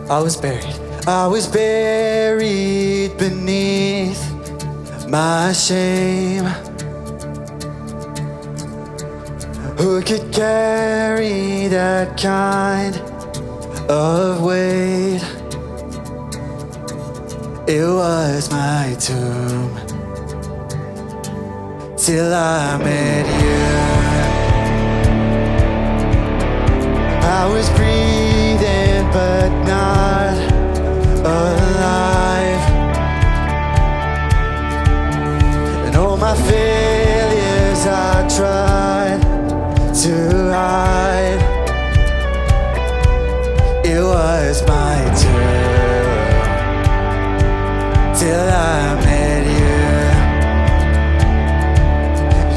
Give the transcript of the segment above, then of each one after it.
I was buried beneath my shame. Who could carry that kind of weight? It was my tomb till I met you. I was breathing but not alive, and all my failures I tried to hide. It was my turn till I met you.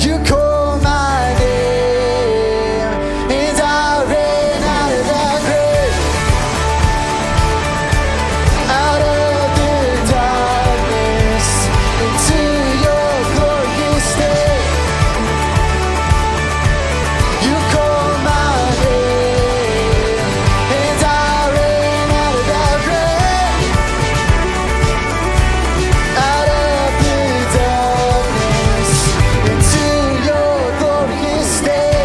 You called my name and I ran out of that grave, out of the darkness into your glorious day. You called my name and I ran out of that grave, out of the darkness into your glorious day.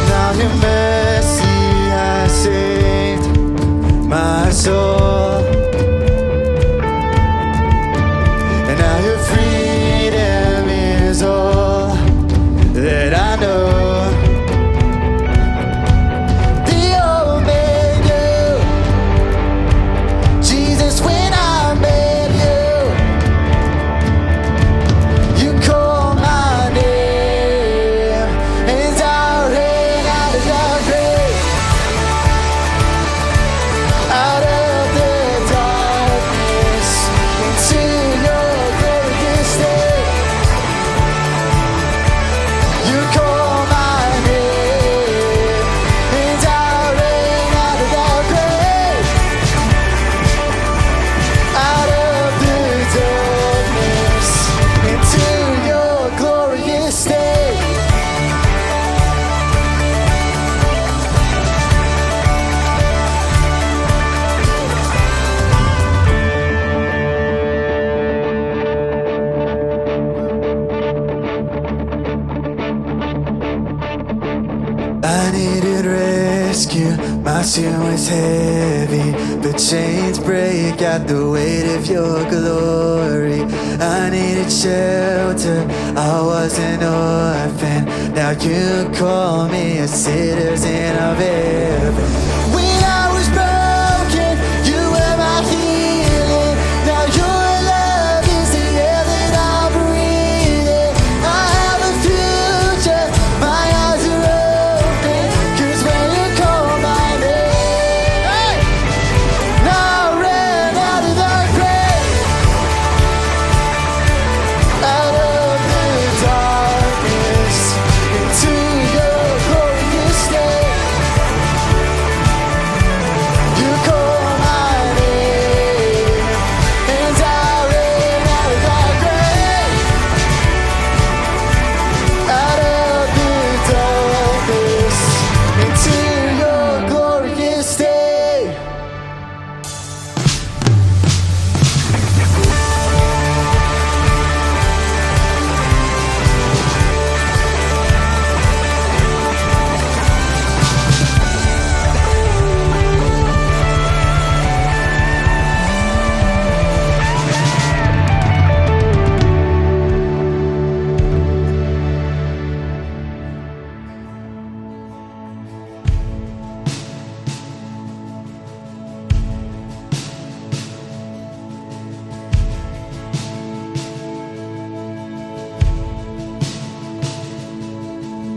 Now your mercy has saved my soul, and now your freedom is all that I know. The old man knew Jesus when I met you. You called my name and I ran out of that grave, out of the darkness into your glorious day. You called my name and I ran out of that grave, out of the darkness into your glorious day. I needed rescue, my sin was heavy, but chains break at the weight of your glory. I needed shelter, I was an orphan, now you call me a citizen of heaven. When I was broken, you were my healing, now your love is the air that I'm breathing. I have a future, my eyes are open, 'cause when you call my name, now I ran out of the grave, out of the darkness into your glorious day. You call my name and I ran out of that grave, out of the darkness into your glorious day.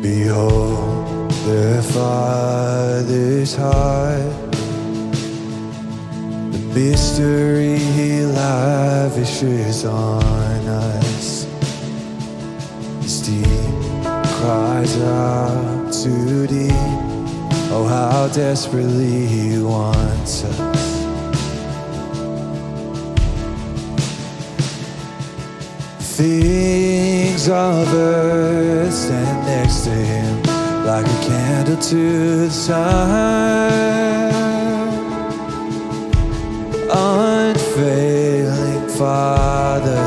Behold the Father's heart, the mystery He lavishes on us. His deep cries out to deep, oh how desperately He wants us. Things kings of earth stand next to him like a candle to the sun. Unfailing Father,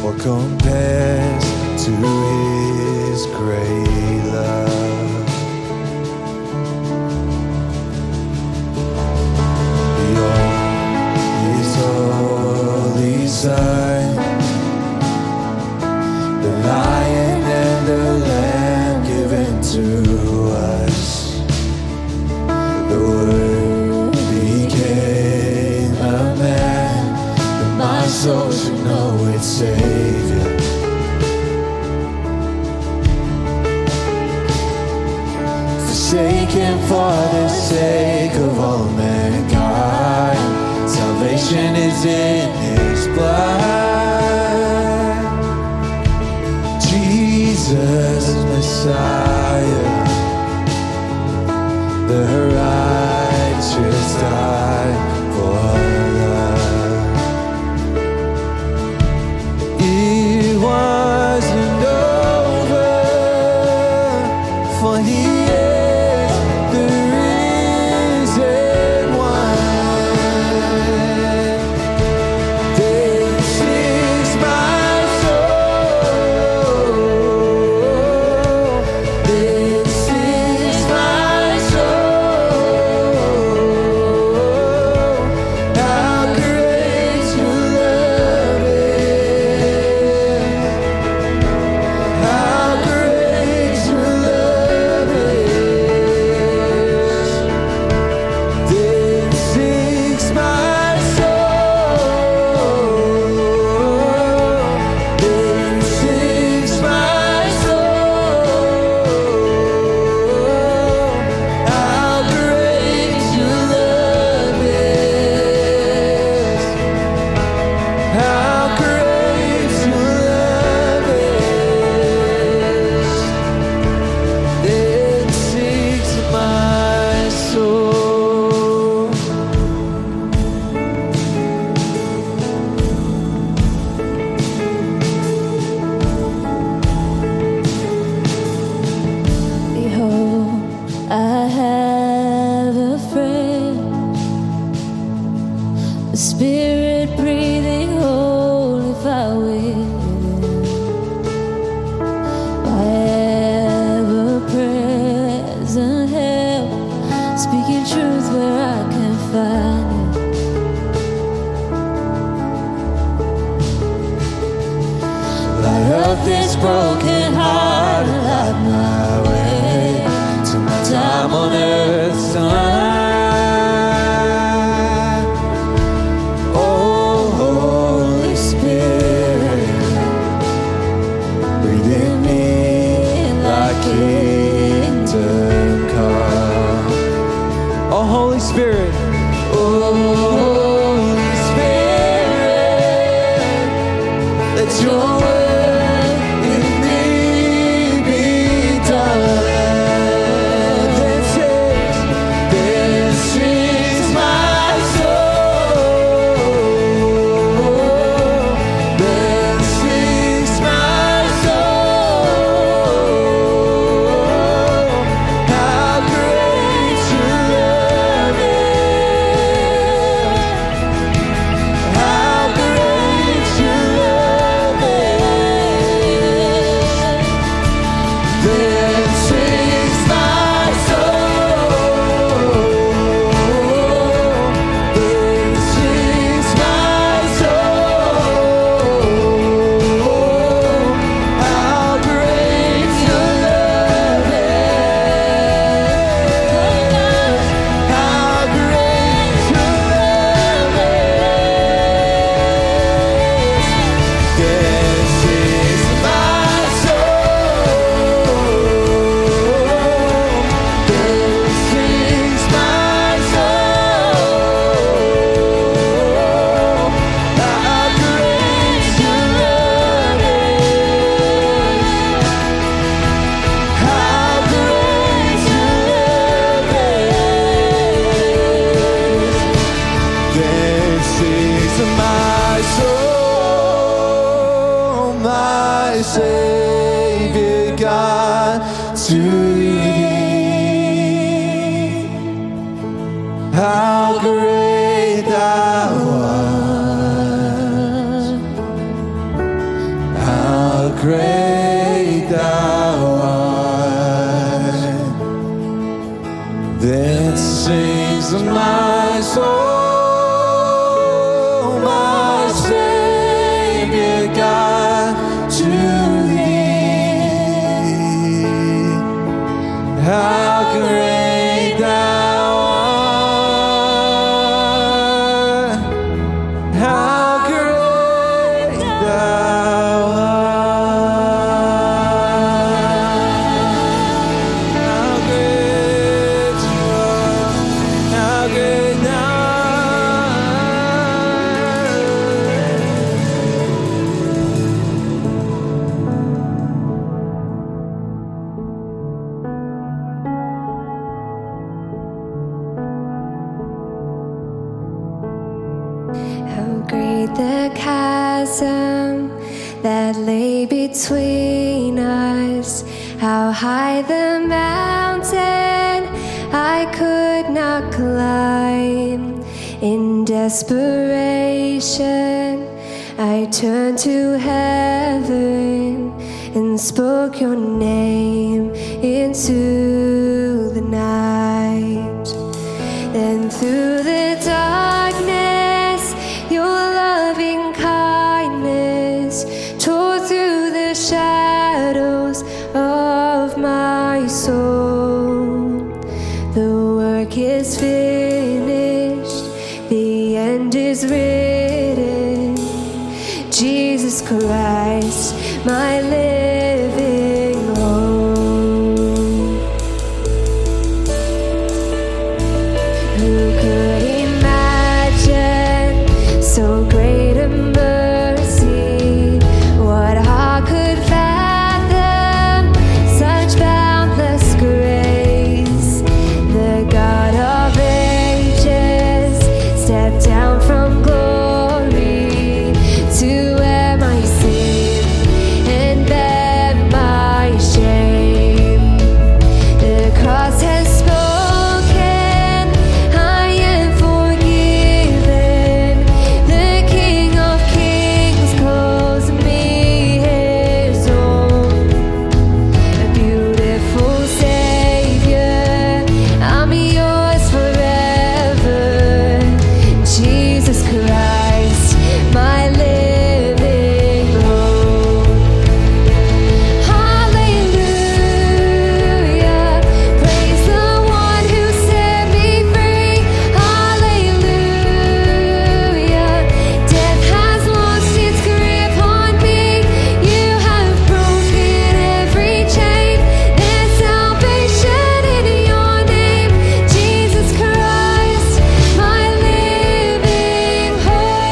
what compares to his great love? Behold his holy Son, the Lion and the Lamb given to us. The Word became a man, that my soul should know its Savior. Forsaken for the sake of all mankind, salvation is in his blood. Jesus Messiah, the righteous died for love. It wasn't over, for he is the risen one. This is my soul. This is my soul. How great your love is. How great your love is. This is my soul. This is my soul. How great your love is. How great your love is. It seeks my soul. Behold, I have a friend, a spirit breathing holy fire within. My ever-present help, speaking truth where I can find it. Light up this broken heart and light my way to my time on earth's sun. Oh, Holy Spirit, breathe in me thy kingdom come. Oh, Holy Spirit. Oh, Holy Spirit, let your work in me be done. This is my soul. This is my soul. How great your love is. How great your love is. my Savior God, to thee. How great thou art, how great thou art. Then sings my soul, my Savior God, to thee. How great thou art, how great thou art, how great you are, how great thou How great the chasm that lay between us, how high the mountain I could not climb. In desperation, I turned to heaven and spoke your name into the night. Then through the darkness, your loving kindness tore through the shadows of my soul. The work is finished, the end is written. Jesus Christ, my living hope. Who could imagine so great a mercy? What heart could fathom such boundless grace? The God of ages stepped down from glory to wear my sin and bear my shame. The cross has spoken, I am forgiven. The King of Kings calls me his own. A beautiful Savior, I'm yours forever. Jesus Christ, my living hope. Hallelujah, praise the one who set me free. Hallelujah, death has lost its grip on me. You have broken every chain. There's salvation in your name, Jesus Christ, my living hope.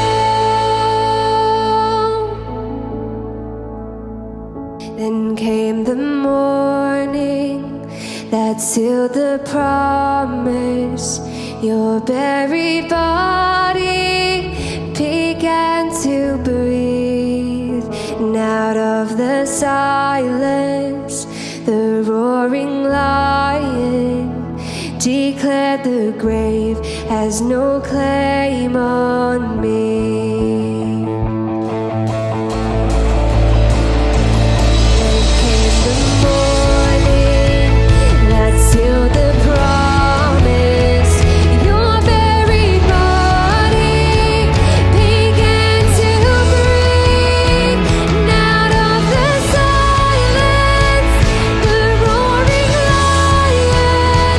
Then came the morning that sealed the promise. Your buried body began to breathe, and out of the silence, the roaring lion declared the grave has no claim on me. Then came the morning that sealed the promise. Your buried body began to breathe, and out of the silence, the roaring lion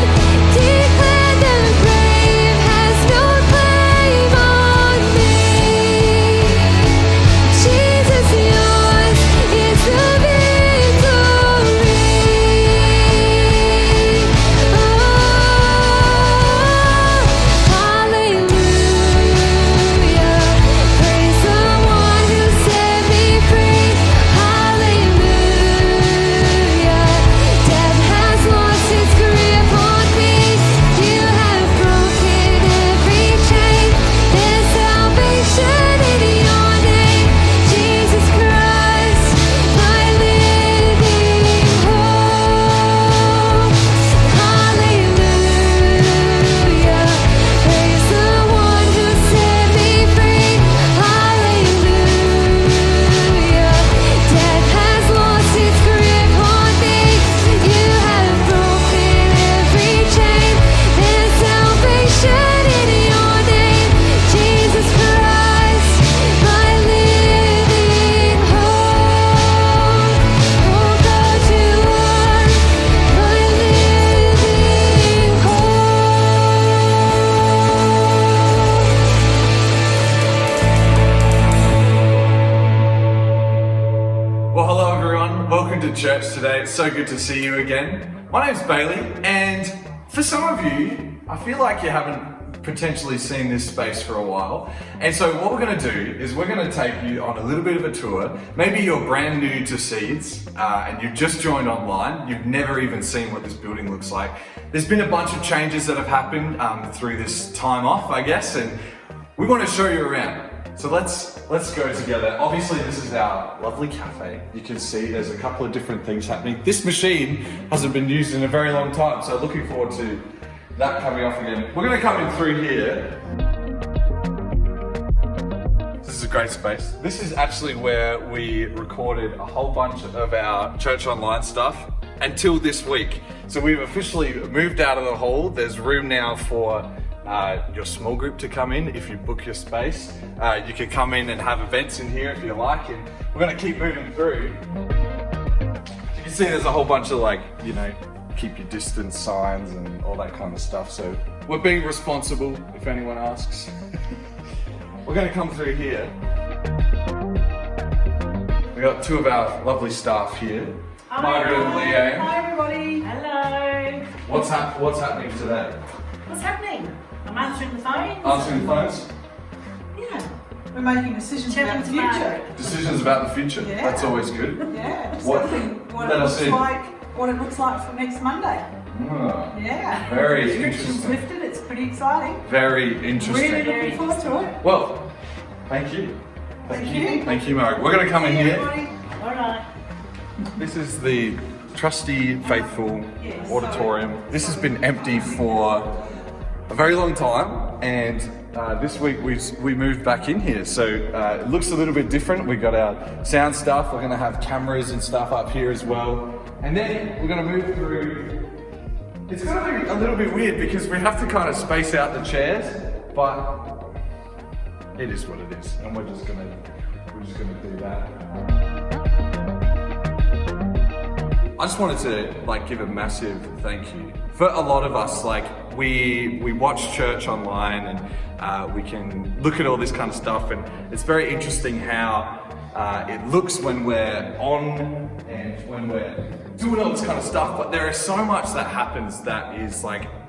declared the grave has no claim on me. church today. It's so good to see you again. My name's Bailey, and for some of you, I feel like you haven't potentially seen this space for a while. And so what we're going to do is we're going to take you on a little bit of a tour. Maybe you're brand new to Seeds and you've just joined online. You've never even seen what this building looks like. There's been a bunch of changes that have happened through this time off, I guess, and we want to show you around. So let's go together. Obviously, this is our lovely cafe. You can see there's a couple of different things happening. This machine hasn't been used in a very long time, so looking forward to that coming off again. We're going to come in through here. This is a great space. This is actually where we recorded a whole bunch of our Church Online stuff until this week. So we've officially moved out of the hall. There's room now for your small group to come in if you book your space. You can come in and have events in here if you like, and we're going to keep moving through. You can see there's a whole bunch of keep your distance signs and all that kind of stuff. So we're being responsible if anyone asks. We're going to come through here. We got two of our lovely staff here. Hi, Margaret and Leeland. Hi everybody. Hello. What's happening today? What's happening? I'm answering the phone. Answering the phones? Yeah. We're making decisions about the future. Decisions about the future. Yeah. That's always good. Yeah. What What it looks like for next Monday. Oh, Yeah. very Restrictions interesting. lifted. It's pretty exciting. Very interesting. Really looking forward to it. Well, thank you. Thank you. Thank you, Margaret. We're going to come in here. Everybody. All right. This is the trusty, faithful auditorium. This has been empty for a very long time, and this week we moved back in here, so it looks a little bit different. We got our sound stuff. We're going to have cameras and stuff up here as well, and then we're going to move through. It's going to be a little bit weird because we have to kind of space out the chairs, but it is what it is, and we're just going to do that. I just wanted to give a massive thank you. For a lot of us, we watch church online and we can look at all this kind of stuff, and it's very interesting how it looks when we're on and when we're doing all this kind of stuff, but there is so much that happens that is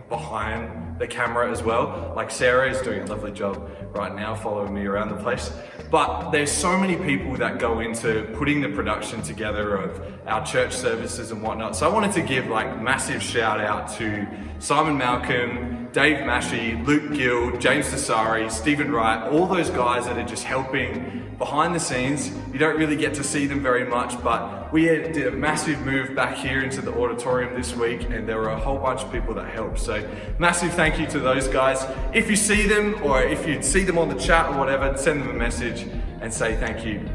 behind the camera as well. Sarah is doing a lovely job right now following me around the place. But there's so many people that go into putting the production together of our church services and whatnot. So I wanted to give massive shout out to Simon Malcolm, Dave Mashi, Luke Gill, James Desari, Stephen Wright, all those guys that are just helping behind the scenes. You don't really get to see them very much, but we did a massive move back here into the auditorium this week, and there were a whole bunch of people that helped. So massive thank you to those guys. If you see them, or if you see them on the chat or whatever, send them a message and say thank you.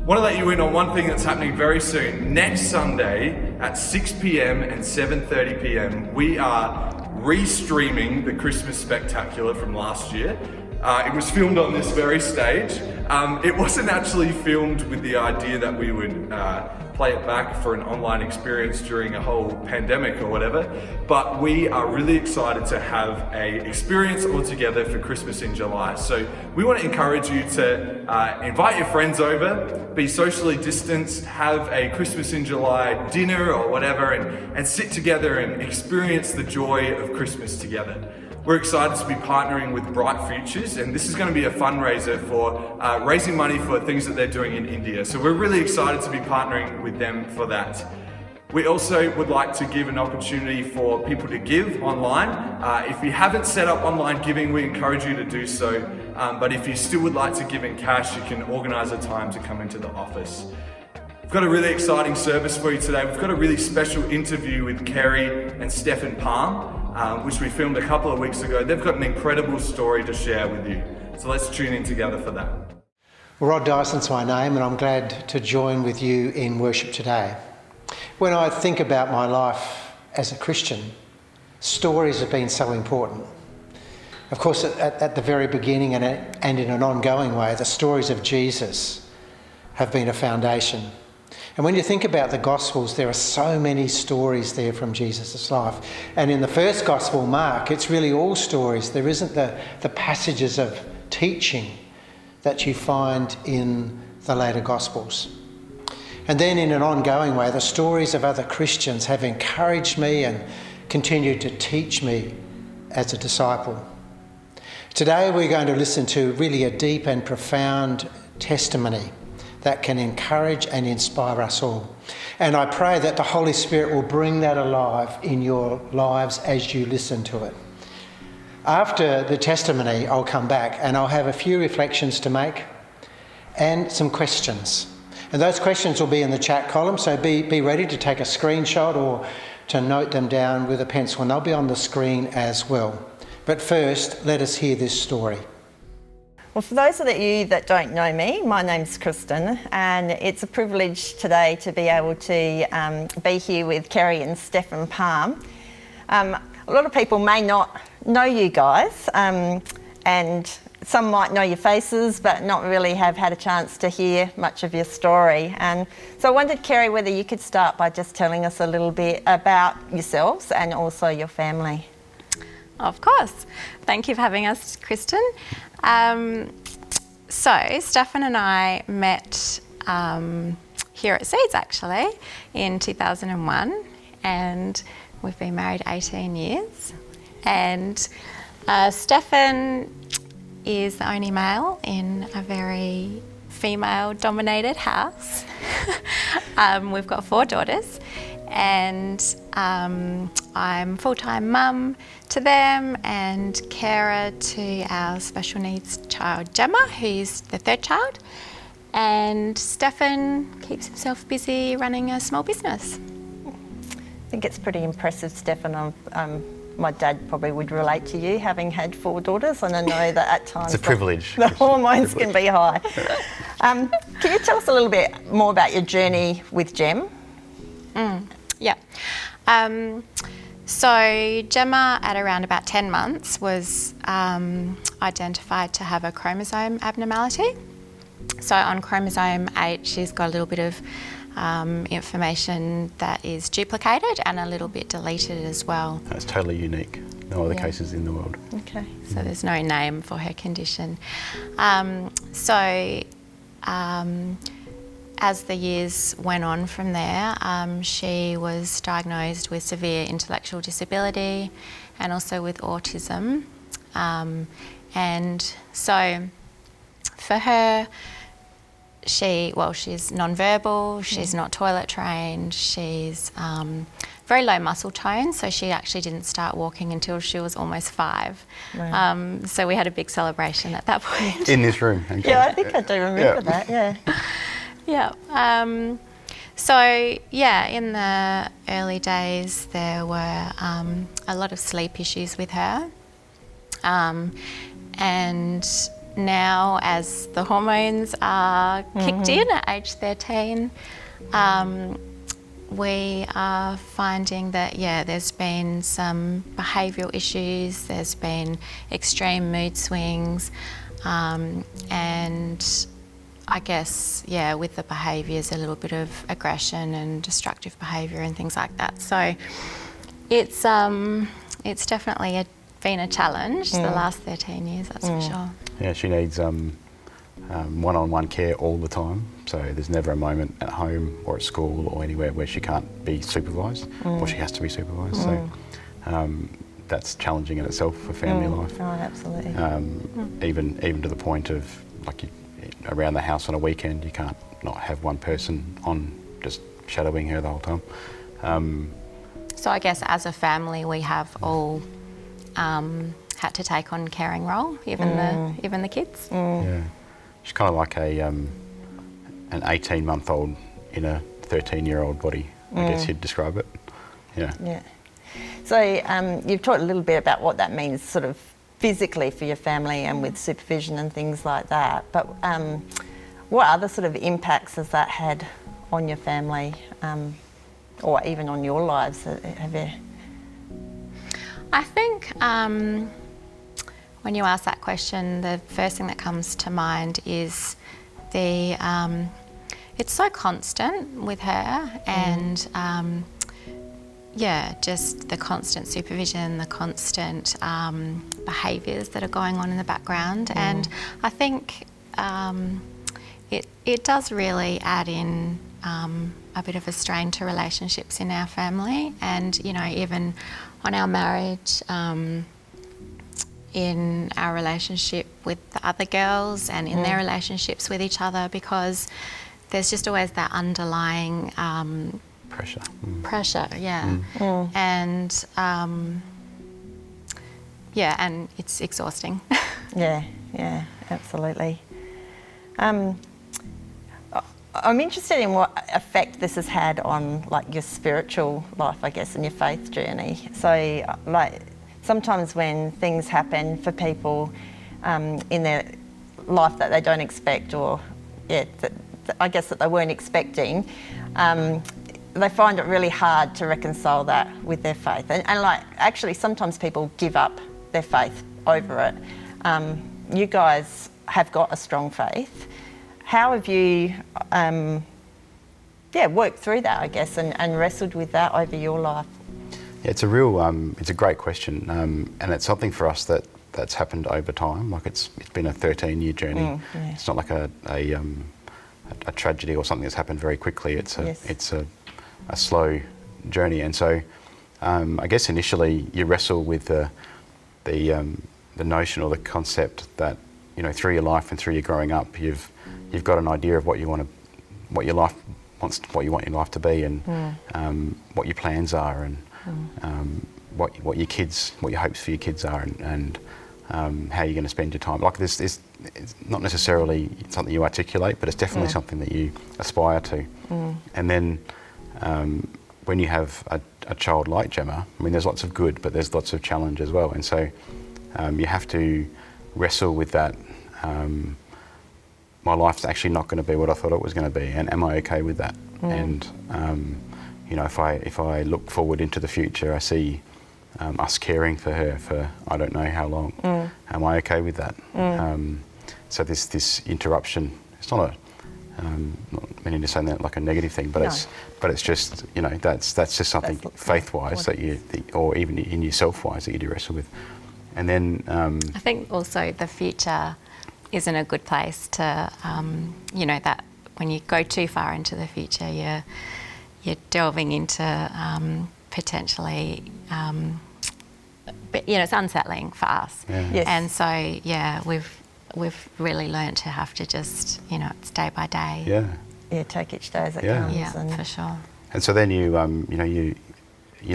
Want to let you in on one thing that's happening very soon. Next Sunday at 6 p.m. and 7:30 p.m. we are re-streaming the Christmas Spectacular from last year. It was filmed on this very stage. It wasn't actually filmed with the idea that we would play it back for an online experience during a whole pandemic or whatever, but we are really excited to have an experience all together for Christmas in July. So we want to encourage you to invite your friends over, be socially distanced, have a Christmas in July dinner or whatever, and sit together and experience the joy of Christmas together. We're excited to be partnering with Bright Futures, and this is going to be a fundraiser for raising money for things that they're doing in India. So we're really excited to be partnering with them for that. We also would like to give an opportunity for people to give online. If you haven't set up online giving, we encourage you to do so. But if you still would like to give in cash, you can organise a time to come into the office. We've got a really exciting service for you today. We've got a really special interview with Kerri and Stefan Palm, which we filmed a couple of weeks ago. They've got an incredible story to share with you. So let's tune in together for that. Rod Dyson's my name, and I'm glad to join with you in worship today. When I think about my life as a Christian, stories have been so important. Of course, at the very beginning and in an ongoing way, the stories of Jesus have been a foundation. And when you think about the Gospels, there are so many stories there from Jesus' life. And in the first Gospel, Mark, it's really all stories. There isn't the passages of teaching that you find in the later Gospels. And then in an ongoing way, the stories of other Christians have encouraged me and continued to teach me as a disciple. Today we're going to listen to really a deep and profound testimony that can encourage and inspire us all. And I pray that the Holy Spirit will bring that alive in your lives as you listen to it. After the testimony, I'll come back and I'll have a few reflections to make and some questions. And those questions will be in the chat column, so be ready to take a screenshot or to note them down with a pencil, and they'll be on the screen as well. But first, let us hear this story. Well, for those of you that don't know me, my name's Kristen, and it's a privilege today to be able to be here with Kerri and Stefan Palm. A lot of people may not know you guys, and some might know your faces, but not really have had a chance to hear much of your story. And so I wondered, Kerri, whether you could start by just telling us a little bit about yourselves and also your family. Of course. Thank you for having us, Kristen. So Stefan and I met here at Seeds actually in 2001, and we've been married 18 years. And Stefan is the only male in a very female-dominated house. We've got 4 daughters, and I'm full-time mum to them and carer to our special needs child Gemma, who's the 3rd child, and Stefan keeps himself busy running a small business. I think it's pretty impressive, Stefan. My dad probably would relate to you, having had 4 daughters, and I know that at times it's a privilege. The hormones can be high. Can you tell us a little bit more about your journey with Gem? Yeah. So Gemma, at around about 10 months, was identified to have a chromosome abnormality. So on chromosome 8, she's got a little bit of information that is duplicated and a little bit deleted as well. That's totally unique. No other cases in the world. Okay, so there's no name for her condition. As the years went on from there, she was diagnosed with severe intellectual disability and also with autism. And so for her, she's non-verbal, she's not toilet trained, she's very low muscle tone, so she actually didn't start walking until she was almost 5. Right. So we had a big celebration at that point. In this room, actually. Yeah, I think I do remember that, yeah. Yeah. So, yeah, in the early days, there were a lot of sleep issues with her. And now, as the hormones are kicked in at age 13, we are finding that, there's been some behavioural issues, there's been extreme mood swings, and I guess, with the behaviours, a little bit of aggression and destructive behaviour and things like that. So it's definitely been a challenge the last 13 years, that's for sure. Yeah, she needs one-on-one care all the time. So there's never a moment at home or at school or anywhere where she can't be supervised or she has to be supervised. So that's challenging in itself for family life. Oh, absolutely. Even to the point of, like, around the house on a weekend, you can't not have one person on just shadowing her the whole time. So I guess as a family, we have all had to take on caring role, even the kids. Yeah, she's kind of like an 18-month-old in a 13-year-old body. I guess you'd describe it. Yeah. So you've talked a little bit about what that means, sort of physically for your family and with supervision and things like that. But what other sort of impacts has that had on your family, or even on your lives? Have you? I think when you ask that question, the first thing that comes to mind is it's so constant with her, and just the constant supervision, the constant behaviours that are going on in the background. And I think it does really add in a bit of a strain to relationships in our family, and even on our marriage, in our relationship with the other girls and in their relationships with each other, because there's just always that underlying Pressure. pressure, and and it's exhausting. Yeah, absolutely. I'm interested in what effect this has had on your spiritual life, I guess, and your faith journey. So sometimes when things happen for people in their life that they don't expect, or I guess that they weren't expecting, they find it really hard to reconcile that with their faith. And actually sometimes people give up their faith over it. You guys have got a strong faith. How have you worked through that, I guess, and wrestled with that over your life? Yeah, it's a great question, and it's something for us that's happened over time. It's been a 13-year journey. It's not like a tragedy or something that's happened very quickly. It's a slow journey, and so I guess initially you wrestle with the notion or the concept that through your life and through your growing up, you've got an idea of what you want your life to be, and what your plans are, and what your hopes for your kids are, and how you're going to spend your time. It's not necessarily something you articulate, but it's definitely something that you aspire to. And then when you have a child like Gemma, there's lots of good, but there's lots of challenge as well. And so you have to wrestle with that. My life's actually not going to be what I thought it was going to be, and am I okay with that? And if I look forward into the future, I see us caring for her for I don't know how long. Am I okay with that? So this interruption, it's not not meaning to say that like a negative thing, but it's just that's just something faith-wise or even in yourself-wise that you do wrestle with. And then I think also the future isn't a good place to that when you go too far into the future, you're delving into potentially but it's unsettling for us. Yes. And so we've really learned to have to just it's day by day. Take each day as it comes. For sure. And so then you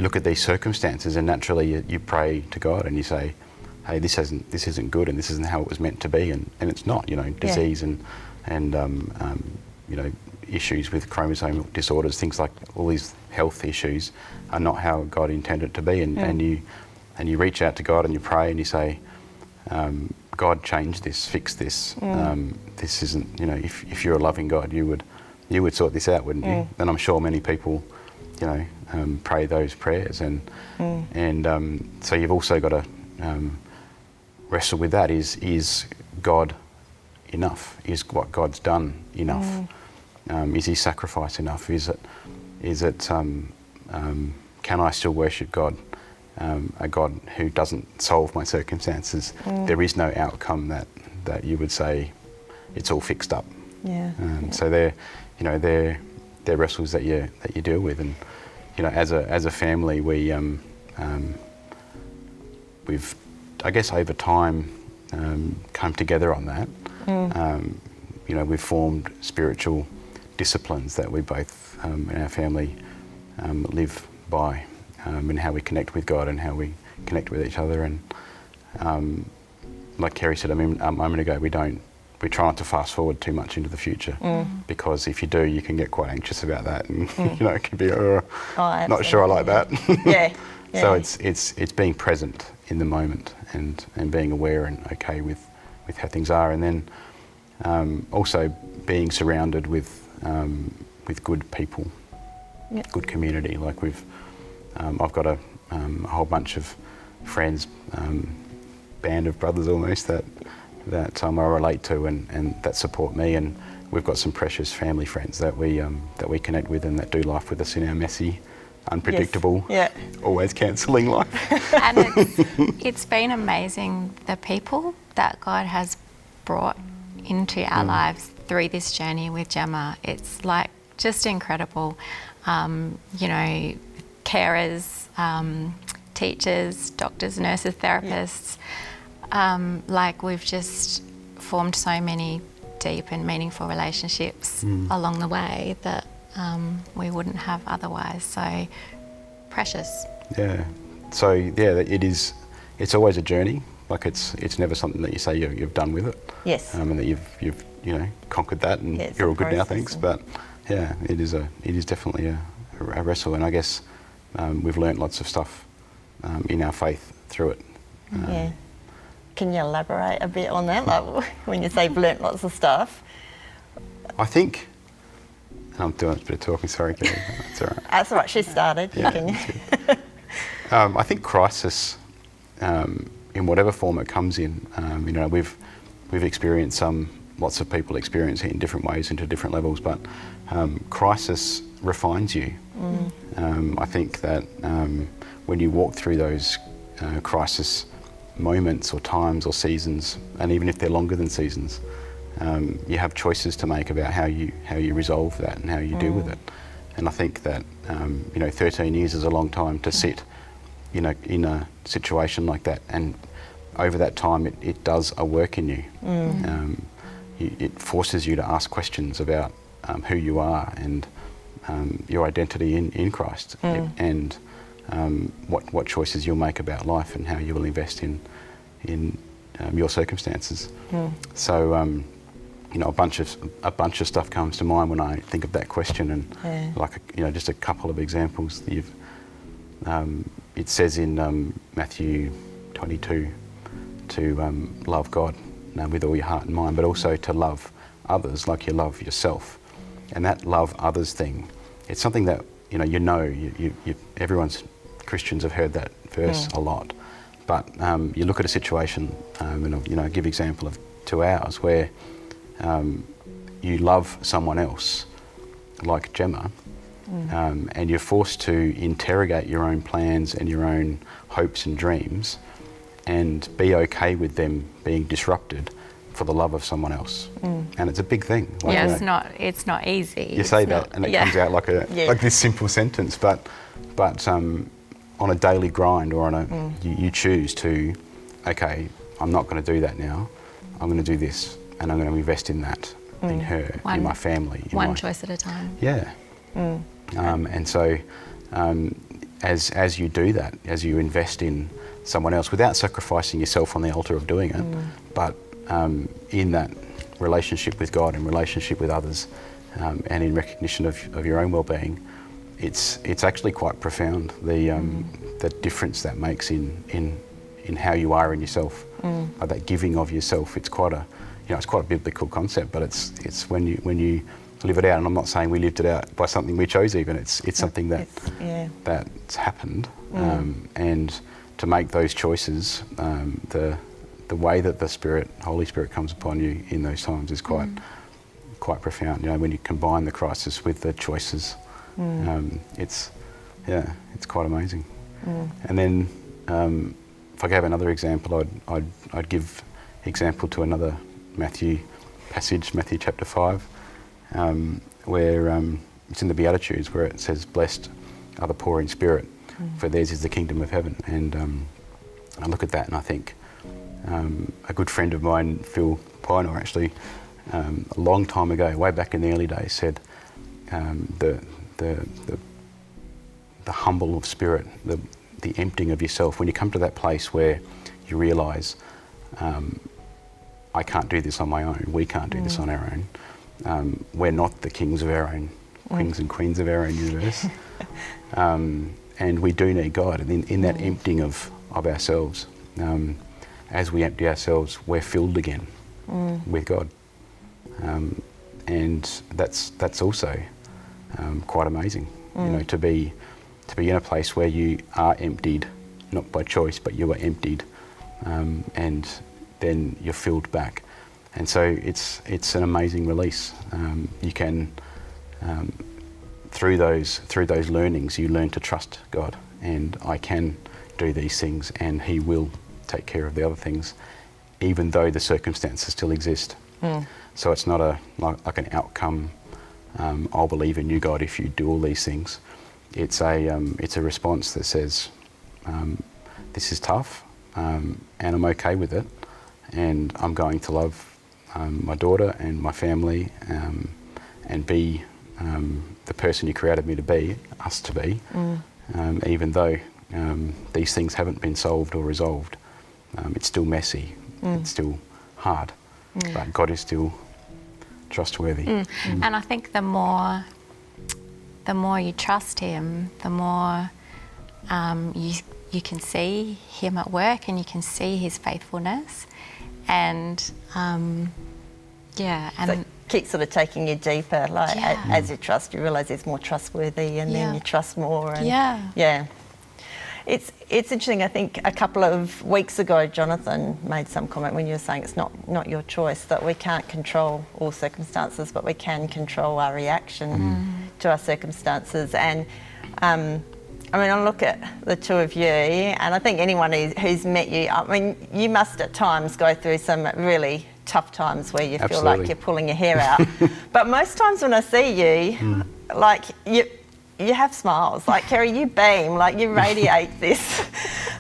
look at these circumstances, and naturally you pray to God and you say, hey, this isn't good, and this isn't how it was meant to be, and it's not. Disease and issues with chromosomal disorders, things like all these health issues are not how God intended it to be, and you reach out to God and you pray and you say, God, change this, fix this. This isn't, if you're a loving God, you would sort this out, wouldn't you? And I'm sure many people, pray those prayers, and so you've also got to wrestle with that. Is God enough? Is what God's done enough? Is His sacrifice enough? Is it? Can I still worship God? A God who doesn't solve my circumstances. There is no outcome that you would say it's all fixed up. So they're wrestles that you deal with, and as a family we've I guess over time come together on that. We've formed spiritual disciplines that we both in our family live by. And how we connect with God and how we connect with each other, and like Kerri said a moment ago, we try not to fast forward too much into the future, because if you do, you can get quite anxious about that, and it can be not sure I like that. So it's being present in the moment and being aware and okay with how things are, and then also being surrounded with good people, good community. Like I've got a whole bunch of friends, band of brothers almost, that I relate to and that support me, and we've got some precious family friends that we connect with and that do life with us in our messy, unpredictable, always cancelling life. And it's been amazing, the people that God has brought into our lives through this journey with Gemma. It's like just incredible. You know, carers, teachers, doctors, nurses, therapists. Like we've just formed so many deep and meaningful relationships along the way that we wouldn't have otherwise. So precious. Yeah. So yeah, it's always a journey. Like it's never something that you say you've done with it. Yes. And that you've conquered that and you're all good now, thanks. But yeah, it is definitely a wrestle, and I guess we've learnt lots of stuff in our faith through it. Yeah. Can you elaborate a bit on that? Like when you say you've learnt lots of stuff. I think, and I'm doing a bit of talking, sorry, Kerri. That's all right. That's all right, she started. Yeah, I think crisis, in whatever form it comes in, we've experienced lots of people experience it in different ways and to different levels, but crisis refines you. I think that when you walk through those crisis moments or times or seasons, and even if they're longer than seasons, you have choices to make about how you resolve that and how you deal with it. And I think that 13 years is a long time to sit in a situation like that, and over that time it does a work in you. It forces you to ask questions about who you are and your identity in Christ, and what choices you'll make about life and how you will invest in your circumstances. So a bunch of stuff comes to mind when I think of that question, and just a couple of examples. It says in Matthew 22 to love God with all your heart and mind, but also to love others like you love yourself. And that love others thing, it's something that everyone's Christians have heard that verse a lot. But you look at a situation, and I give example of 2 hours where you love someone else, like Gemma, and you're forced to interrogate your own plans and your own hopes and dreams, and be okay with them being disrupted for the love of someone else. And it's a big thing. It's not easy. You say that and it comes out like this simple sentence, but on a daily grind or on you choose to, okay, I'm not going to do that now. I'm going to do this, and I'm going to invest in that, in her, in my family. One choice at a time. Yeah. And so as you do that, as you invest in someone else without sacrificing yourself on the altar of doing it, but in that relationship with God and relationship with others, and in recognition of your own well-being, it's actually quite profound, the difference that makes in how you are in yourself. That giving of yourself, it's quite a biblical concept, but it's when you live it out. And I'm not saying we lived it out by something we chose, even it's something that's happened, and to make those choices, the way that the Holy Spirit comes upon you in those times is quite profound. When you combine the crisis with the choices, it's quite amazing. And then if I gave another example, I'd give example to another Matthew passage, Matthew chapter 5, where it's in the Beatitudes, where it says, "Blessed are the poor in spirit, for theirs is the kingdom of heaven." And I look at that and I think, a good friend of mine, Phil Piner, actually, a long time ago, way back in the early days, said the humble of spirit, the emptying of yourself, when you come to that place where you realise, I can't do this on my own, we can't do this on our own, we're not the kings of our own, kings and queens of our own universe, and we do need God. And in that emptying of ourselves, as we empty ourselves, we're filled again with God, and that's also quite amazing. To be in a place where you are emptied, not by choice, but you are emptied, and then you're filled back. And so it's an amazing release. You can through those learnings, you learn to trust God, and I can do these things, and He will take care of the other things, even though the circumstances still exist. So it's not like an outcome I'll believe in you, God, if you do all these things. It's a response that says, this is tough, and I'm okay with it, and I'm going to love my daughter and my family, and be the person you created me to be, us to be, even though these things haven't been solved or resolved. It's still messy, it's still hard, but God is still trustworthy. And I think the more you trust him, the more you can see him at work, and you can see his faithfulness, and so keep sort of taking you deeper, like as you trust, you realise he's more trustworthy, and then you trust more. And It's interesting. I think a couple of weeks ago, Jonathan made some comment when you were saying it's not your choice, that we can't control all circumstances, but we can control our reaction to our circumstances. And I mean, I look at the two of you, and I think anyone who's met you, I mean, you must at times go through some really tough times where you feel like you're pulling your hair out. But most times when I see you, like you have smiles, like Kerri, you beam, like you radiate this,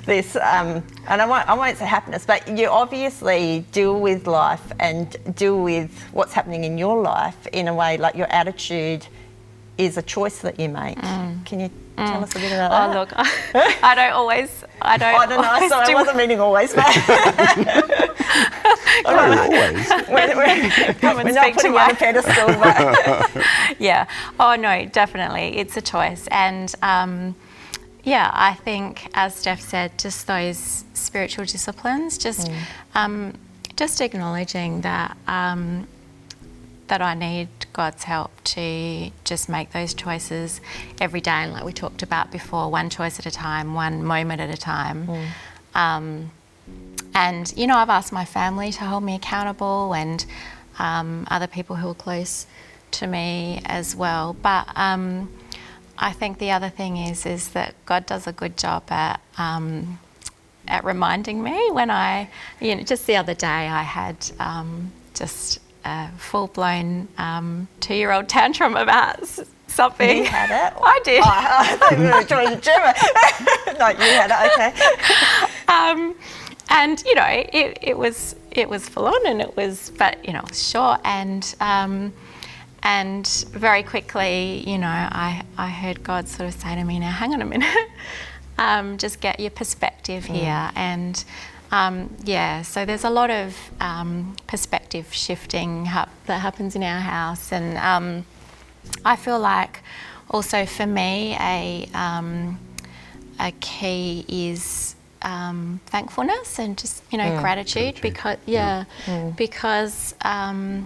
and I won't say happiness, but you obviously deal with life and deal with what's happening in your life in a way, like your attitude is a choice that you make. Can you tell us a bit about that? Oh, look, I don't I don't know, sorry, I wasn't meaning always, but we're not putting you on a pedestal, but yeah. Oh no, definitely, it's a choice, and I think, as Steph said, just those spiritual disciplines, just acknowledging that that I need God's help to just make those choices every day, and like we talked about before, one choice at a time, one moment at a time. And you know, I've asked my family to hold me accountable, and other people who are close to me as well. But I think the other thing is that God does a good job at reminding me when just the other day I had just a full-blown 2-year-old tantrum about something. You had it? I did. Oh, I thought you were joining the gym. No, you had it, okay. And you know, it was full on, and it was short, and very quickly, you know, I heard God sort of say to me, now hang on a minute, just get your perspective here. And so there's a lot of perspective shifting that happens in our house, and I feel like also for me a key is thankfulness and just gratitude, because I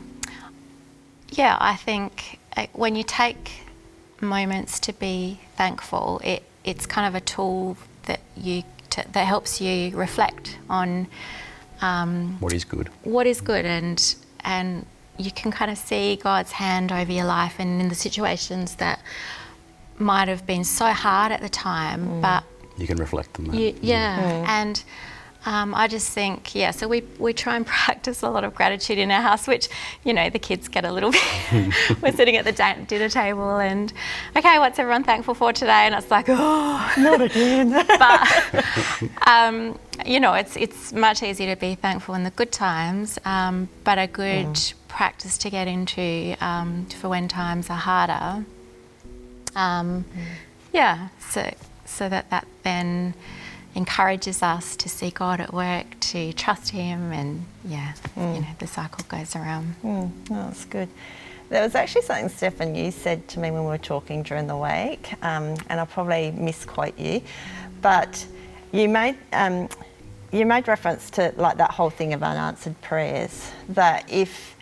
think when you take moments to be thankful, it's kind of a tool that that helps you reflect on what is good, and you can kind of see God's hand over your life, and in the situations that might have been so hard at the time, but you can reflect on that. And I just think, so we try and practice a lot of gratitude in our house, which, you know, the kids get a little bit, we're sitting at the dinner table and, okay, what's everyone thankful for today? And it's like, oh, not again. But, you know, it's much easier to be thankful in the good times, but a good practice to get into for when times are harder. So that then encourages us to see God at work, to trust him, and you know, the cycle goes around. No, that's good. There was actually something, Stefan, you said to me when we were talking during the week, and I'll probably misquote you, but you made reference to like that whole thing of unanswered prayers, that if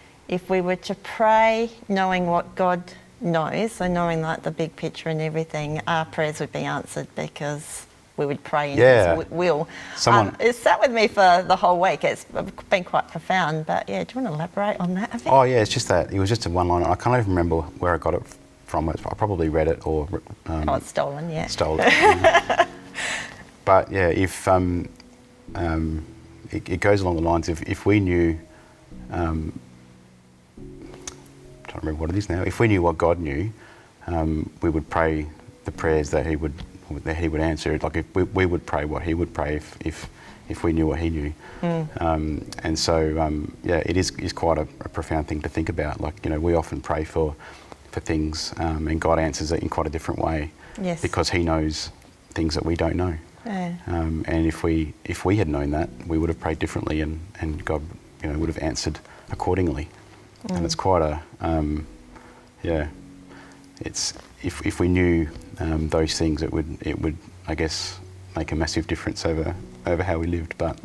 we were to pray knowing what God knows, so knowing like the big picture and everything, our prayers would be answered because we would pray in his will. It sat with me for the whole week. It's been quite profound, but do you want to elaborate on that a bit? Oh yeah, it's just that, it was just a one line. I can't even remember where I got it from. I probably read it or... it's stolen, yeah. Stolen. But yeah, if it goes along the lines of, if we knew to remember what it is now. If we knew what God knew, we would pray the prayers that He would answer. Like if we would pray what He would pray if we knew what He knew. And so it is quite a profound thing to think about. Like, you know, we often pray for things, and God answers it in quite a different way. Yes. Because He knows things that we don't know. Yeah. And if we had known that, we would have prayed differently, and God, you know, would have answered accordingly. And it's quite a it's if we knew those things, it would I guess make a massive difference over how we lived. But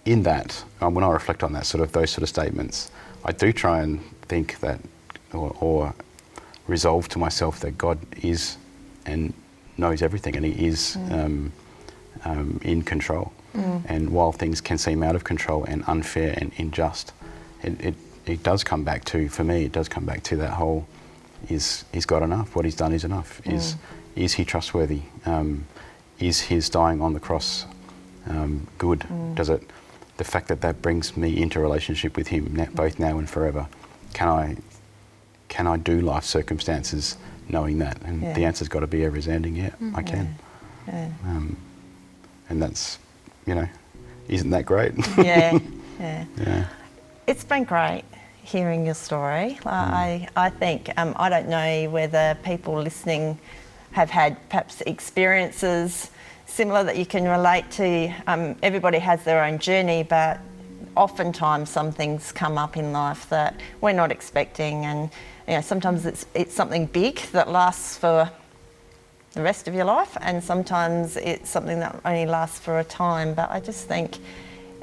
in that, when I reflect on that those sort of statements, I do try and think that or resolve to myself that God is and knows everything, and He is in control. And while things can seem out of control and unfair and unjust, it does come back to, for me, it does come back to that whole, He's got enough, what He's done is enough. Is He trustworthy? Is His dying on the cross good? Does it, the fact that brings me into relationship with Him, both now and forever, can I do life circumstances knowing that? And the answer's got to be a resounding I can. And that's, you know, isn't that great? Yeah. It's been great hearing your story. I think, I don't know whether people listening have had perhaps experiences similar that you can relate to. Everybody has their own journey, but oftentimes some things come up in life that we're not expecting, and you know, sometimes it's something big that lasts for the rest of your life, and sometimes it's something that only lasts for a time. But I just think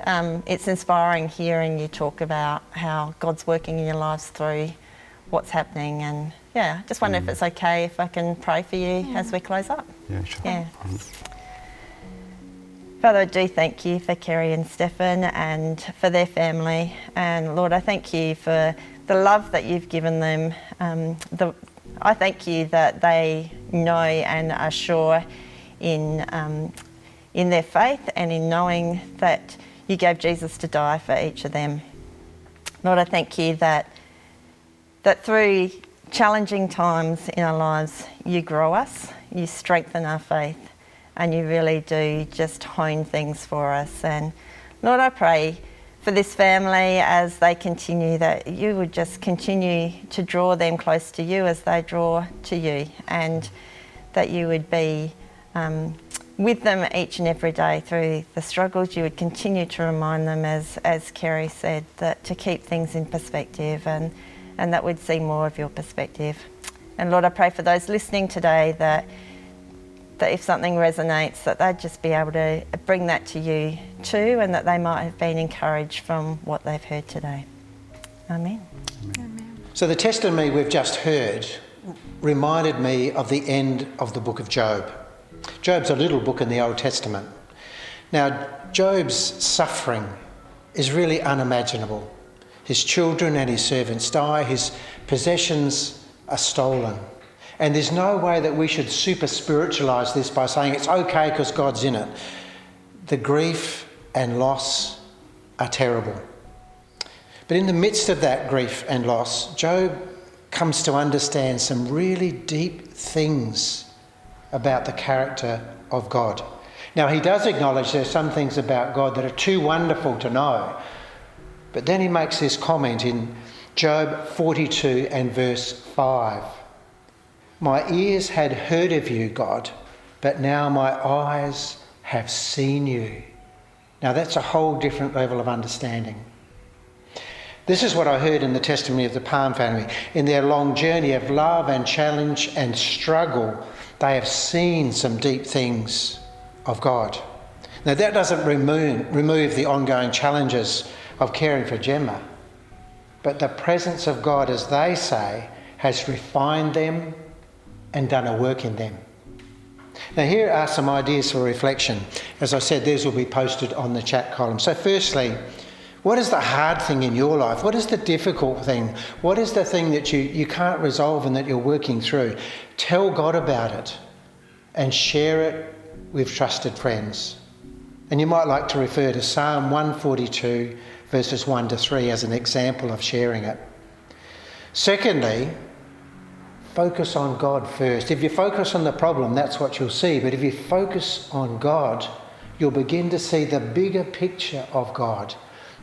it's inspiring hearing you talk about how God's working in your lives through what's happening. And I just wonder if it's okay if I can pray for you as we close up. Yeah, sure. Yeah. Father, I do thank you for Kerri and Stefan and for their family. And Lord, I thank you for the love that you've given them. I thank you that they know and are sure in their faith and in knowing that you gave Jesus to die for each of them. Lord, I thank you that through challenging times in our lives, you grow us, you strengthen our faith, and you really do just hone things for us. And Lord, I pray for this family as they continue, that you would just continue to draw them close to you as they draw to you, and that you would be with them each and every day through the struggles. You would continue to remind them, as Kerri said, that to keep things in perspective, and that we'd see more of your perspective. And Lord, I pray for those listening today that if something resonates, that they'd just be able to bring that to you too, and that they might have been encouraged from what they've heard today. Amen. Amen. So the testimony we've just heard reminded me of the end of the book of Job. Job's a little book in the Old Testament. Now, Job's suffering is really unimaginable. His children and his servants die, his possessions are stolen. And there's no way that we should super spiritualise this by saying it's okay because God's in it. The grief and loss are terrible. But in the midst of that grief and loss, Job comes to understand some really deep things about the character of God. Now, he does acknowledge there's some things about God that are too wonderful to know. But then he makes this comment in Job 42 and verse 5. My ears had heard of you, God, but now my eyes have seen you. Now that's a whole different level of understanding. This is what I heard in the testimony of the Palme family. In their long journey of love and challenge and struggle, they have seen some deep things of God. Now that doesn't remove the ongoing challenges of caring for Gemma, but the presence of God, as they say, has refined them and done a work in them. Now here are some ideas for reflection. As I said, these will be posted on the chat column. So firstly, what is the hard thing in your life? What is the difficult thing? What is the thing that you can't resolve and that you're working through? Tell God about it and share it with trusted friends. And you might like to refer to Psalm 142 verses 1 to 3 as an example of sharing it. Secondly, focus on God first. If you focus on the problem, that's what you'll see. But if you focus on God, you'll begin to see the bigger picture of God,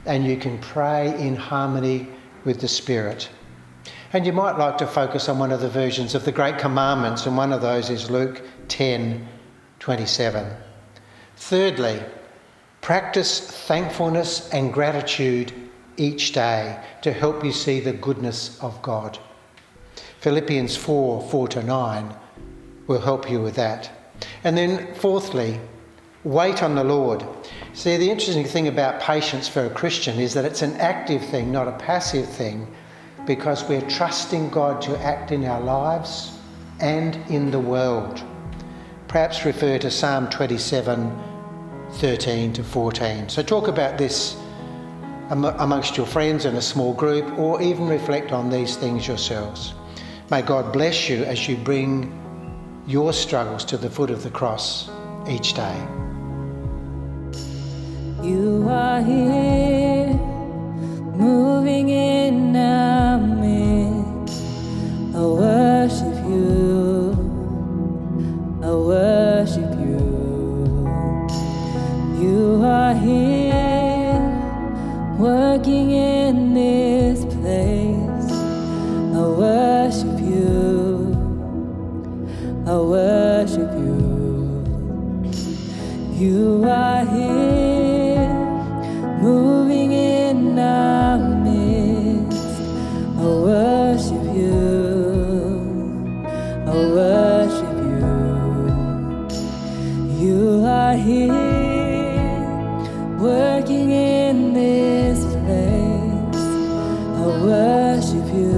and you can pray in harmony with the Spirit. And you might like to focus on one of the versions of the Great Commandments, and one of those is Luke 10:27. Thirdly, practice thankfulness and gratitude each day to help you see the goodness of God. Philippians 4:4-9 will help you with that. And then fourthly, wait on the Lord. See, the interesting thing about patience for a Christian is that it's an active thing, not a passive thing, because we're trusting God to act in our lives and in the world. Perhaps refer to Psalm 27:13-14. So talk about this amongst your friends in a small group, or even reflect on these things yourselves. May God bless you as you bring your struggles to the foot of the cross each day. You are here, moving in our midst. I worship you, I worship you. You are here, working in this place. I worship you, I worship you. You are here, moving in our midst. I worship you, I worship you. You are here, working in this place. I worship you,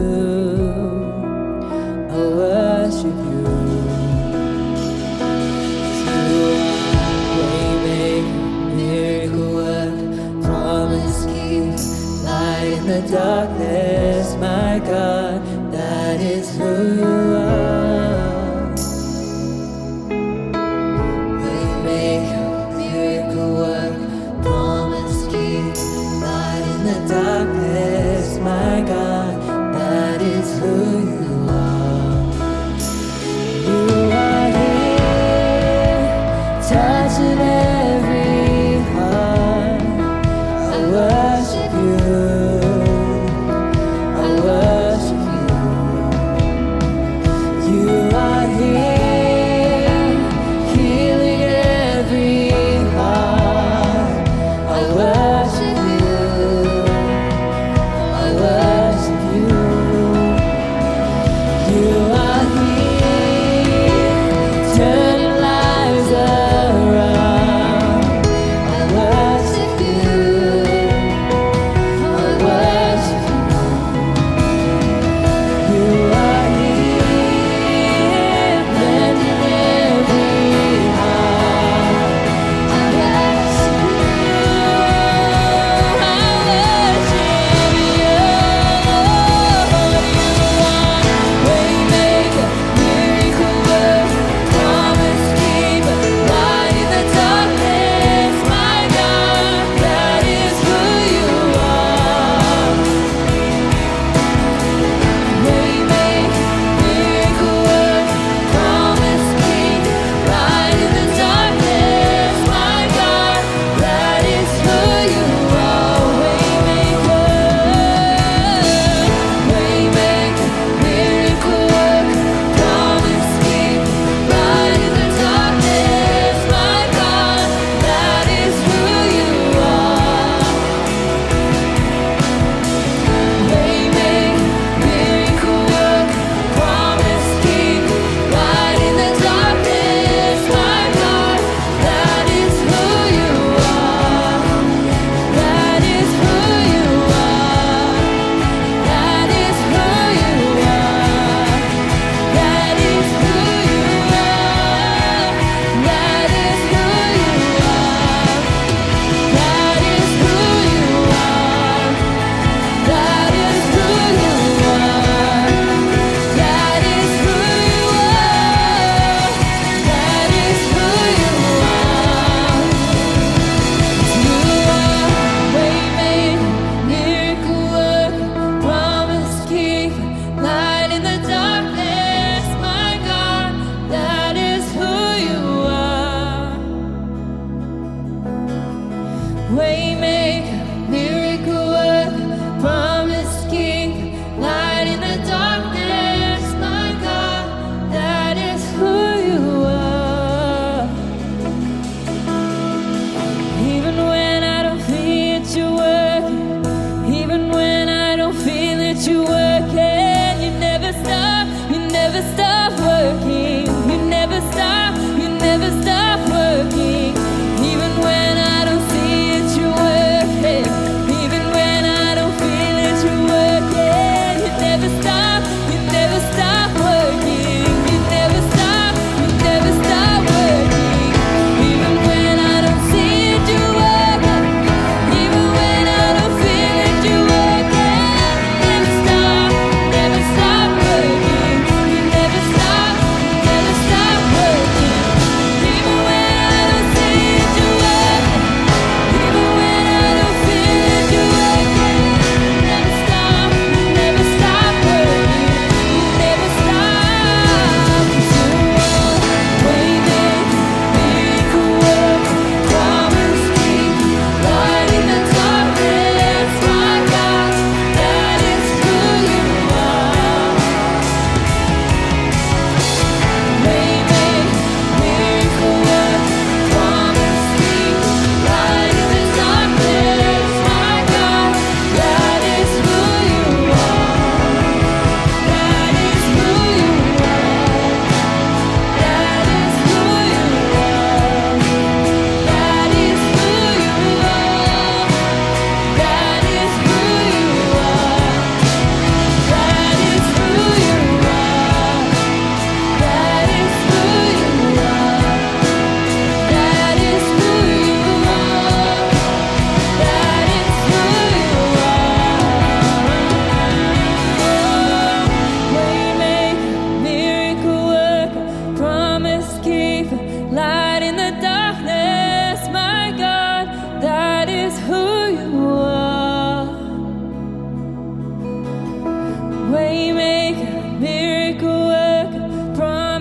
I worship you. You are waymaker, miracle work, promise keeper, light in the darkness, my God, that is who you are. Waymaker, miracle work, promise keeper, light in the darkness, my God, that is who you are. You are here, touching every heart. I worship you, I worship you.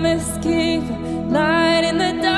promise keeper, light in the dark.